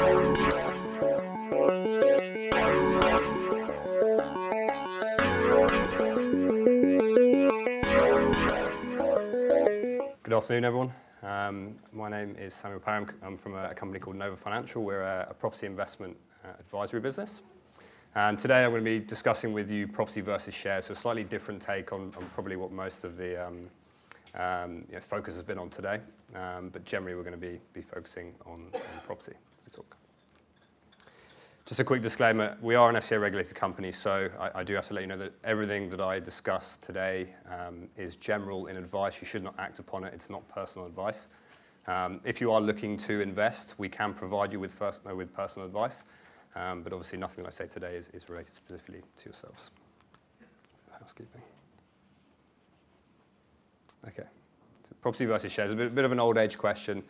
Good afternoon, everyone. My name is Sam Parry. I'm from a company called Nova Financial. We're a property investment advisory business. And today I'm going to be discussing with you property versus shares, so a slightly different take on probably what most of the focus has been on today. But generally we're going to be focusing on property. Talk. Just a quick disclaimer, we are an FCA regulated company, so I do have to let you know that everything that I discuss today is general in advice. You should not act upon it. It's not personal advice. If you are looking to invest, we can provide you with personal advice, but obviously nothing that I say today is related specifically to yourselves. Housekeeping. Okay, so property versus shares, a bit of an old age question.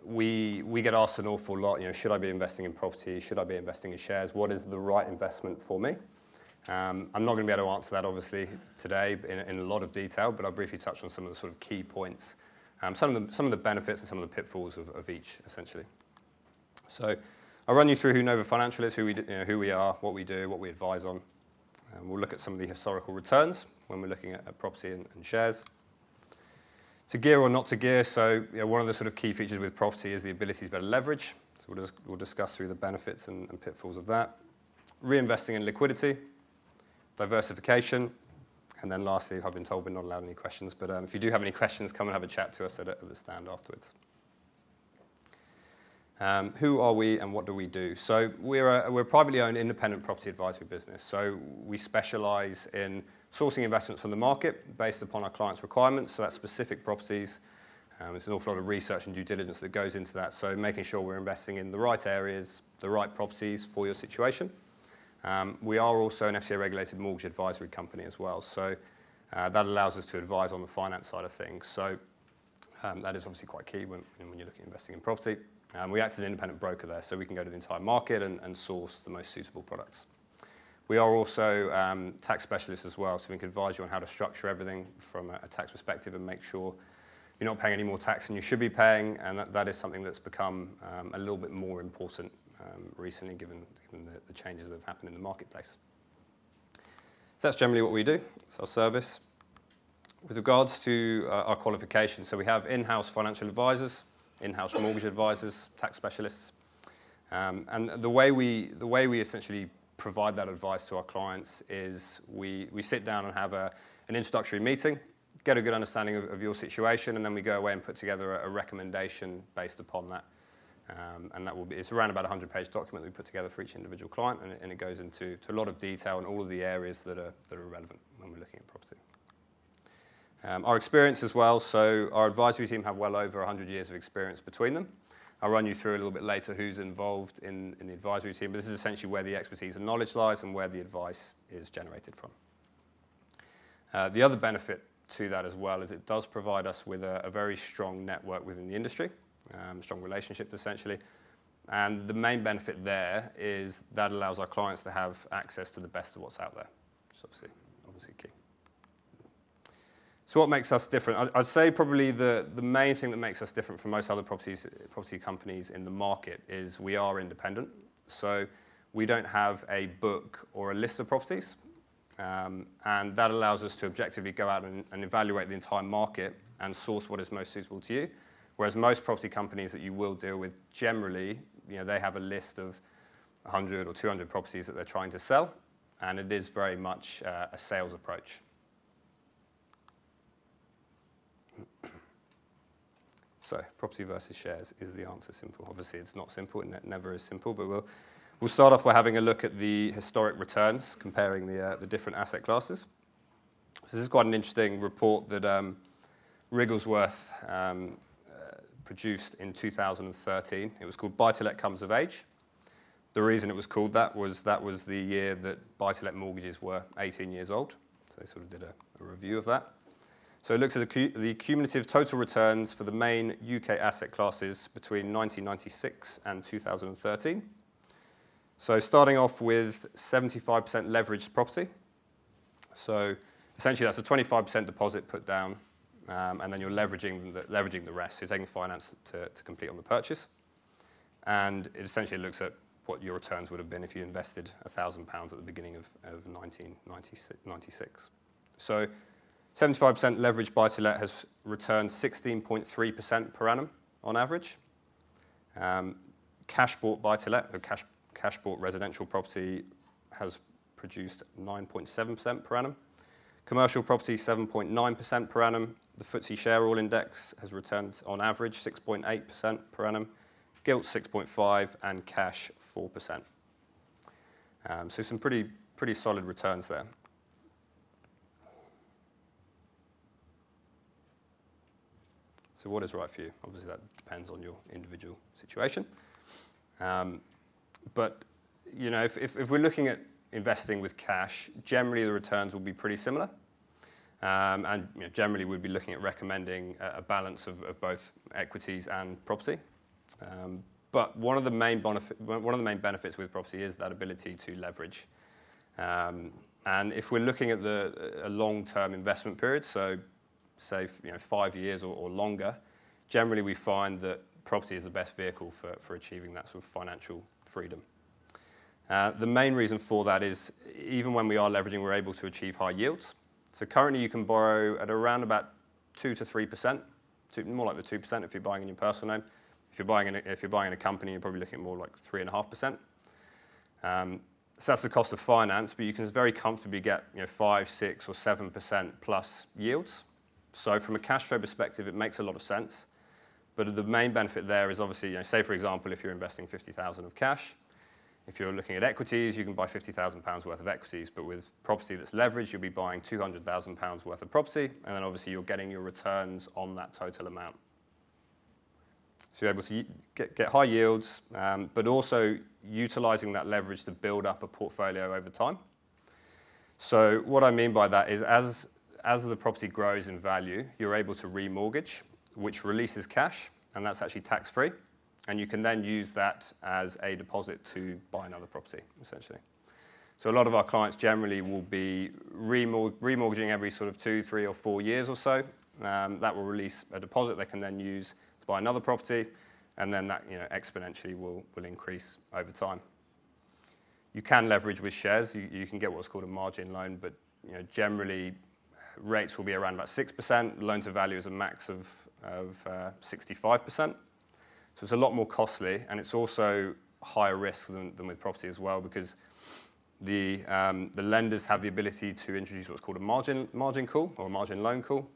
We get asked an awful lot, should I be investing in property? Should I be investing in shares? What is the right investment for me? I'm not going to be able to answer that, obviously, today in a lot of detail, but I'll briefly touch on some of the sort of key points, some of the benefits and some of the pitfalls of each, essentially. So I'll run you through who Nova Financial is, who we are, what we do, what we advise on. We'll look at some of the historical returns when we're looking at property and shares. To gear or not to gear, so one of the sort of key features with property is the ability to better leverage. So we'll discuss through the benefits and pitfalls of that. Reinvesting in liquidity, diversification, and then lastly, I've been told we're not allowed any questions, but if you do have any questions, come and have a chat to us at the stand afterwards. Who are we and what do we do? So we're a privately owned independent property advisory business. So we specialize in sourcing investments from the market based upon our clients' requirements. So that's specific properties. There's an awful lot of research and due diligence that goes into that. So making sure we're investing in the right areas, the right properties for your situation. We are also an FCA regulated mortgage advisory company as well. So that allows us to advise on the finance side of things. So that is obviously quite key when you're looking at investing in property. We act as an independent broker there, so we can go to the entire market and source the most suitable products. We are also tax specialists as well, so we can advise you on how to structure everything from a tax perspective and make sure you're not paying any more tax than you should be paying, and that is something that's become a little bit more important recently given the changes that have happened in the marketplace. So that's generally what we do. It's our service. With regards to our qualifications, so we have in-house financial advisors, in-house mortgage advisors, tax specialists, and the way we essentially provide that advice to our clients is we sit down and have an introductory meeting, get a good understanding of your situation, and then we go away and put together a recommendation based upon that. And it's around about a 100-page document that we put together for each individual client, and it goes into a lot of detail on all of the areas that are relevant when we're looking at property. Our experience as well, so our advisory team have well over 100 years of experience between them. I'll run you through a little bit later who's involved in the advisory team, but this is essentially where the expertise and knowledge lies and where the advice is generated from. The other benefit to that as well is it does provide us with a very strong network within the industry, strong relationships essentially, and the main benefit there is that allows our clients to have access to the best of what's out there, which is obviously key. So what makes us different? I'd say probably the main thing that makes us different from most other property companies in the market is we are independent. So we don't have a book or a list of properties. And that allows us to objectively go out and evaluate the entire market and source what is most suitable to you. Whereas most property companies that you will deal with, generally, they have a list of 100 or 200 properties that they're trying to sell. And it is very much a sales approach. So, property versus shares, is the answer simple? Obviously, it's not simple, it never is simple, but we'll start off by having a look at the historic returns, comparing the different asset classes. So this is quite an interesting report that Wrigglesworth produced in 2013. It was called Buy-to-Let Comes of Age. The reason it was called that was the year that buy-to-let mortgages were 18 years old. So they sort of did a review of that. So it looks at the cumulative total returns for the main UK asset classes between 1996 and 2013. So starting off with 75% leveraged property. So essentially that's a 25% deposit put down, and then you're leveraging the rest. So you're taking finance to complete on the purchase. and it essentially looks at what your returns would have been if you invested £1,000 at the beginning of 1996. So 75% leveraged buy-to-let has returned 16.3% per annum on average. Cash-bought buy-to-let, or cash-bought residential property, has produced 9.7% per annum. Commercial property, 7.9% per annum. The FTSE Share All Index has returned, on average, 6.8% per annum. Gilt, 6.5%, and cash, 4%. So some pretty solid returns there. So what is right for you? Obviously, that depends on your individual situation. But you know, if we're looking at investing with cash, generally the returns will be pretty similar. And you know, generally we'd be looking at recommending a balance of both equities and property. But one of the main benefits with property is that ability to leverage. And if we're looking at a long-term investment period, so say 5 years or longer, generally we find that property is the best vehicle for achieving that sort of financial freedom. The main reason for that is even when we are leveraging, we're able to achieve high yields. So currently you can borrow at around about 2 to 3%, more like the 2% if you're buying in your personal name. If you're buying in a company, you're probably looking at more like 3.5%. So that's the cost of finance, but you can very comfortably get 5, 6, or 7% plus yields. So from a cash flow perspective, it makes a lot of sense. But the main benefit there is obviously, say for example, if you're investing 50,000 of cash, if you're looking at equities, you can buy £50,000 worth of equities, but with property that's leveraged, you'll be buying £200,000 worth of property, and then obviously you're getting your returns on that total amount. So you're able to get high yields, but also utilizing that leverage to build up a portfolio over time. So what I mean by that is as the property grows in value, you're able to remortgage, which releases cash, and that's actually tax-free. And you can then use that as a deposit to buy another property, essentially. So a lot of our clients generally will be remortgaging every sort of 2, 3, or 4 years or so. That will release a deposit they can then use to buy another property, and then that exponentially will increase over time. You can leverage with shares. You can get what's called a margin loan, but generally rates will be around about 6%. Loan to value is a max of 65%. So it's a lot more costly, and it's also higher risk than with property as well, because the lenders have the ability to introduce what's called a margin call or a margin loan call.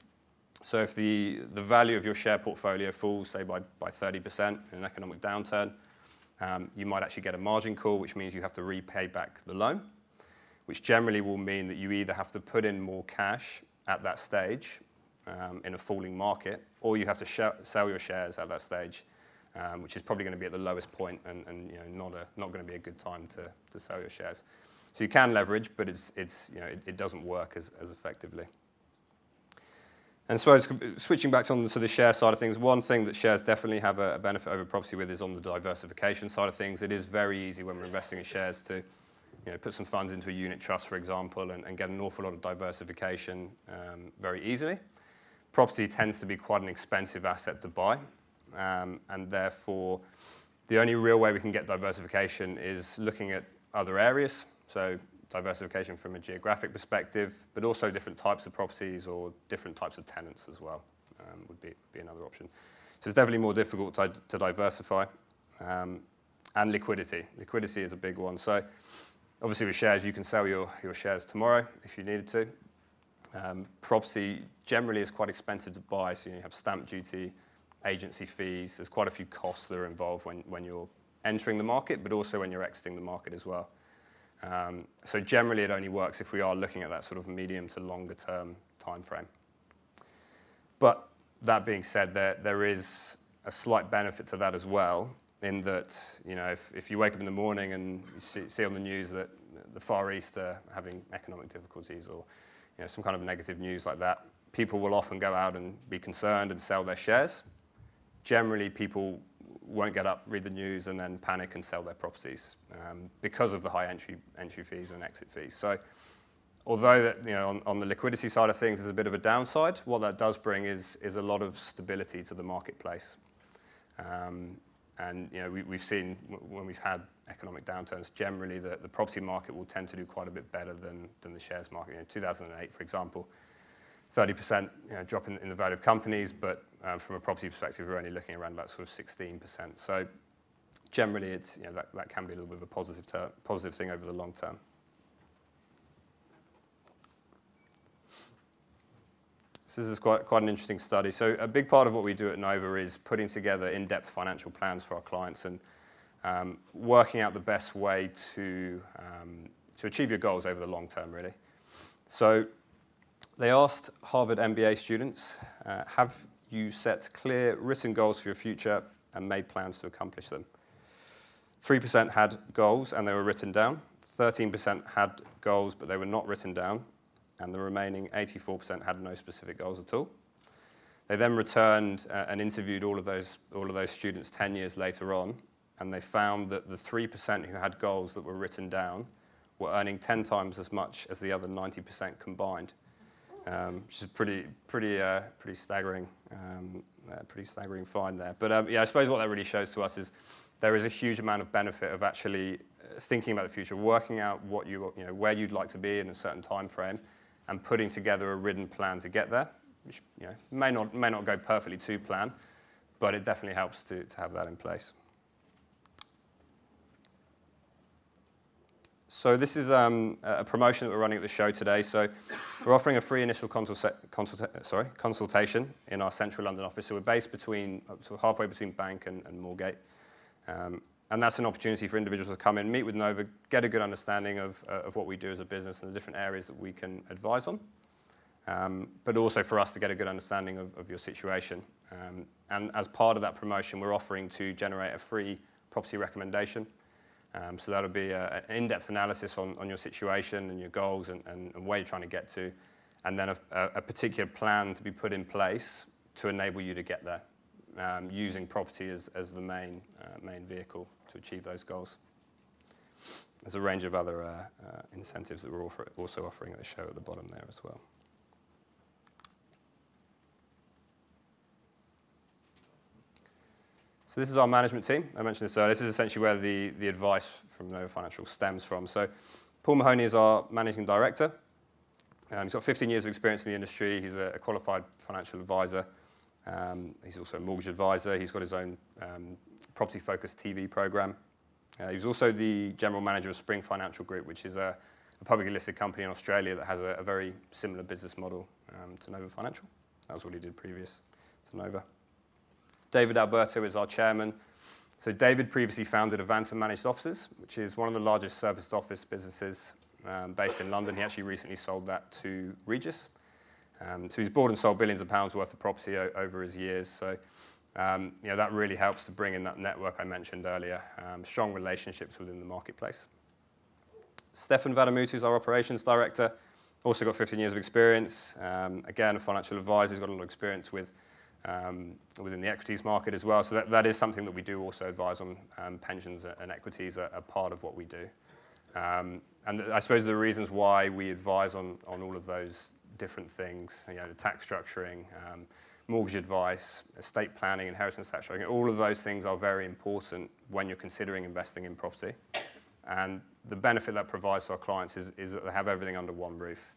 So if the value of your share portfolio falls, say by 30% in an economic downturn, you might actually get a margin call, which means you have to repay back the loan, which generally will mean that you either have to put in more cash at that stage in a falling market, or you have to sell your shares at that stage. Which is probably going to be at the lowest point and not going to be a good time to sell your shares. So you can leverage, but it doesn't work as effectively. And so switching back to the share side of things, one thing that shares definitely have a benefit over property with is on the diversification side of things. It is very easy when we're investing in shares to put some funds into a unit trust, for example, and get an awful lot of diversification very easily. Property tends to be quite an expensive asset to buy. And therefore, the only real way we can get diversification is looking at other areas, so diversification from a geographic perspective, but also different types of properties or different types of tenants as well would be another option. So it's definitely more difficult to diversify. And liquidity. Liquidity is a big one. So obviously with shares, you can sell your shares tomorrow if you needed to. Property generally is quite expensive to buy, so you have stamp duty, agency fees. There's quite a few costs that are involved when you're entering the market, but also when you're exiting the market as well. So generally, it only works if we are looking at that sort of medium to longer term time frame. But that being said, there is a slight benefit to that as well, in that if you wake up in the morning and you see on the news that the Far East are having economic difficulties or some kind of negative news like that, people will often go out and be concerned and sell their shares. Generally, people won't get up, read the news, and then panic and sell their properties because of the high entry fees and exit fees. So, although that on the liquidity side of things is a bit of a downside, what that does bring is a lot of stability to the marketplace. And we've seen when we've had economic downturns, generally the property market will tend to do quite a bit better than the shares market. 2008, for example, 30% drop in the value of companies, but from a property perspective, we're only looking around about sort of 16%. So generally, it's that can be a little bit of a positive thing over the long term. So this is quite an interesting study. So a big part of what we do at Nova is putting together in-depth financial plans for our clients and working out the best way to achieve your goals over the long term, really. So they asked Harvard MBA students, have you set clear written goals for your future and made plans to accomplish them? 3% had goals and they were written down. 13% had goals but they were not written down. And the remaining 84% had no specific goals at all. They then returned and interviewed all of those students 10 years later on, and they found that the 3% who had goals that were written down were earning 10 times as much as the other 90% combined, which is pretty staggering find there. But I suppose what that really shows to us is there is a huge amount of benefit of actually thinking about the future, working out what where you'd like to be in a certain time frame, and putting together a written plan to get there, which may not go perfectly to plan, but it definitely helps to have that in place. So this is a promotion that we're running at the show today. So we're offering a free initial consultation in our central London office. So we're based sort of halfway between Bank and Moorgate. And that's an opportunity for individuals to come in, meet with Nova, get a good understanding of what we do as a business and the different areas that we can advise on, but also for us to get a good understanding of your situation. And as part of that promotion, we're offering to generate a free property recommendation. So that'll be an in-depth analysis on your situation and your goals and where you're trying to get to, and then a particular plan to be put in place to enable you to get there, using property as the main vehicle to achieve those goals. There's a range of other incentives that we're also offering at the show at the bottom there as well. So this is our management team. I mentioned this earlier. This is essentially where the advice from Nova Financial stems from. So Paul Mahoney is our managing director. He's got 15 years of experience in the industry. He's a qualified financial advisor. He's also a mortgage advisor. He's got his own property-focused TV program. He's also the general manager of Spring Financial Group, which is a publicly listed company in Australia that has a very similar business model to Nova Financial. That was what he did previous to Nova. David Alberto is our chairman. So David previously founded Avanta Managed Offices, which is one of the largest serviced office businesses based in London. He actually recently sold that to Regis. So he's bought and sold billions of pounds worth of property over his years. So that really helps to bring in that network I mentioned earlier, strong relationships within the marketplace. Stefan Vadamutu is our operations director, also got 15 years of experience. Again, a financial advisor. He's got a lot of experience within the equities market as well. So that is something that we do also advise on. Pensions and equities are part of what we do. And I suppose the reasons why we advise on all of those different things, the tax structuring, mortgage advice, estate planning, inheritance tax structuring, all of those things are very important when you're considering investing in property. And the benefit that provides to our clients is that they have everything under one roof.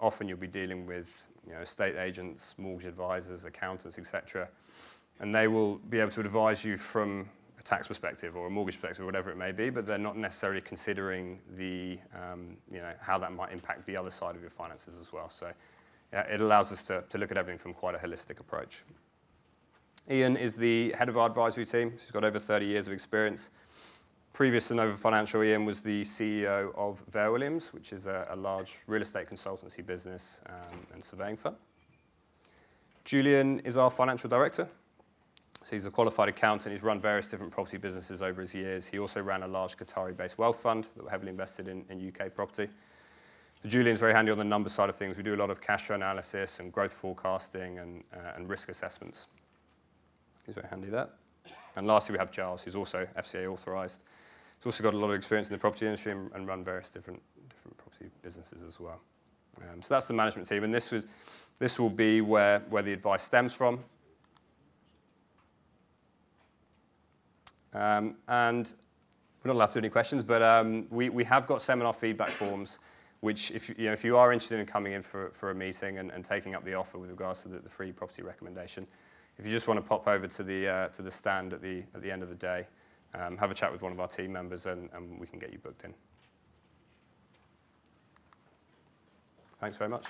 Often you'll be dealing with estate agents, mortgage advisors, accountants, etc. And they will be able to advise you from a tax perspective or a mortgage perspective, or whatever it may be, but they're not necessarily considering how that might impact the other side of your finances as well. So it allows us to look at everything from quite a holistic approach. Ian is the head of our advisory team. She's got over 30 years of experience. Previous to Nova Financial, Ian was the CEO of Vail Williams, which is a large real estate consultancy business and surveying firm. Julian is our financial director. So he's a qualified accountant. He's run various different property businesses over his years. He also ran a large Qatari-based wealth fund that were heavily invested in UK property. So Julian's very handy on the numbers side of things. We do a lot of cash flow analysis and growth forecasting and risk assessments. He's very handy there. And lastly, we have Giles, who's also FCA authorised. He's also got a lot of experience in the property industry and run various different property businesses as well. So that's the management team, and this will be where the advice stems from. And we're not allowed to do any questions, but we have got seminar feedback forms, which if you are interested in coming in for a meeting and taking up the offer with regards to the free property recommendation, if you just want to pop over to the stand at the end of the day, have a chat with one of our team members, and we can get you booked in. Thanks very much.